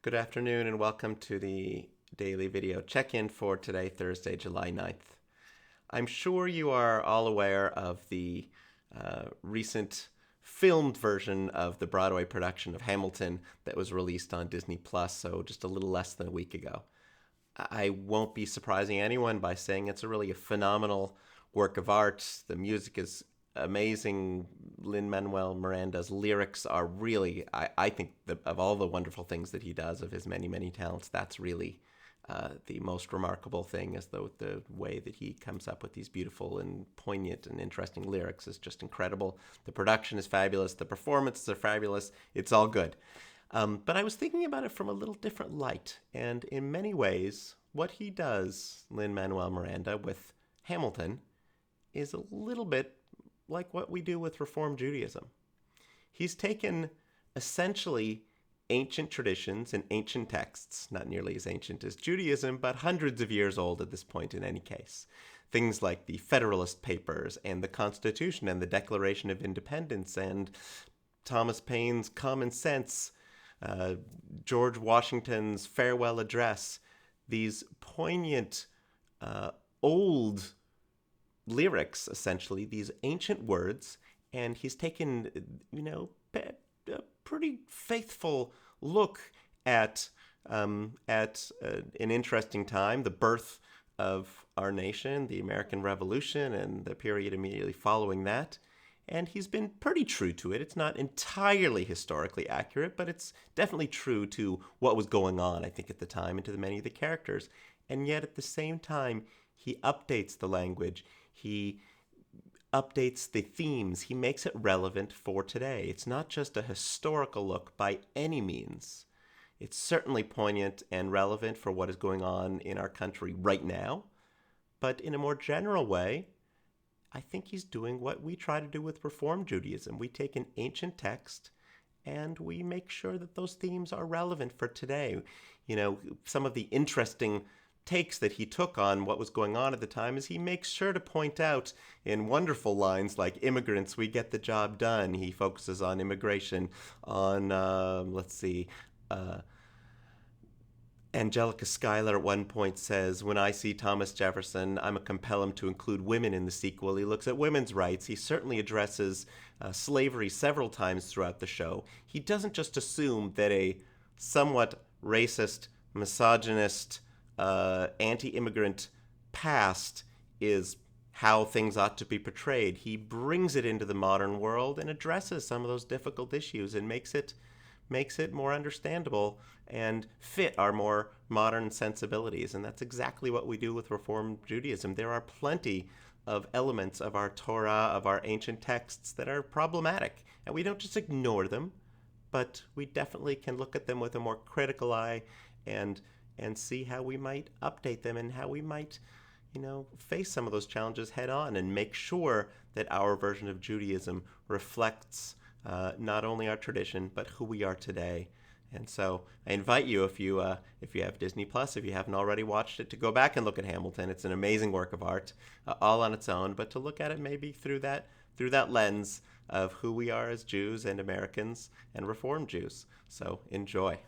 Good afternoon and welcome to the daily video check-in for today, Thursday, July 9th. I'm sure you are all aware of the recent filmed version of the Broadway production of Hamilton that was released on Disney Plus, so just a little less than a week ago. I won't be surprising anyone by saying it's a phenomenal work of art. The music is amazing. Lin-Manuel Miranda's lyrics are really, I think, of all the wonderful things that he does, of his many, many talents, that's really the most remarkable thing, is the way that he comes up with these beautiful and poignant and interesting lyrics is just incredible. The production is fabulous. The performances are fabulous. It's all good. But I was thinking about it from a little different light. And in many ways, what he does, Lin-Manuel Miranda, with Hamilton is a little bit like what we do with Reform Judaism. He's taken essentially ancient traditions and ancient texts, not nearly as ancient as Judaism, but hundreds of years old at this point in any case. Things like the Federalist Papers and the Constitution and the Declaration of Independence and Thomas Paine's Common Sense, George Washington's Farewell Address, these poignant, old lyrics, essentially, these ancient words, and he's taken, a pretty faithful look at an interesting time, the birth of our nation, the American Revolution, and the period immediately following that. And he's been pretty true to it. It's not entirely historically accurate, but it's definitely true to what was going on, I think, at the time, and to many of the characters. And yet, at the same time, he updates the language. He updates the themes. He makes it relevant for today. It's not just a historical look by any means. It's certainly poignant and relevant for what is going on in our country right now. But in a more general way, I think he's doing what we try to do with Reform Judaism. We take an ancient text and we make sure that those themes are relevant for today. Some of the interesting takes that he took on what was going on at the time is he makes sure to point out in wonderful lines like "immigrants, we get the job done." He focuses on immigration, on, Angelica Schuyler at one point says, "When I see Thomas Jefferson, I'm a compel him to include women in the sequel." He looks at women's rights. He certainly addresses slavery several times throughout the show. He doesn't just assume that a somewhat racist, misogynist, anti-immigrant past is how things ought to be portrayed. He brings it into the modern world and addresses some of those difficult issues and makes it more understandable and fit our more modern sensibilities. And that's exactly what we do with Reform Judaism. There are plenty of elements of our Torah, of our ancient texts, that are problematic. And we don't just ignore them, but we definitely can look at them with a more critical eye and see how we might update them and how we might, face some of those challenges head on and make sure that our version of Judaism reflects not only our tradition, but who we are today. And so I invite you, if you have Disney Plus, if you haven't already watched it, to go back and look at Hamilton. It's an amazing work of art, all on its own, but to look at it maybe through that lens of who we are as Jews and Americans and Reformed Jews. So enjoy.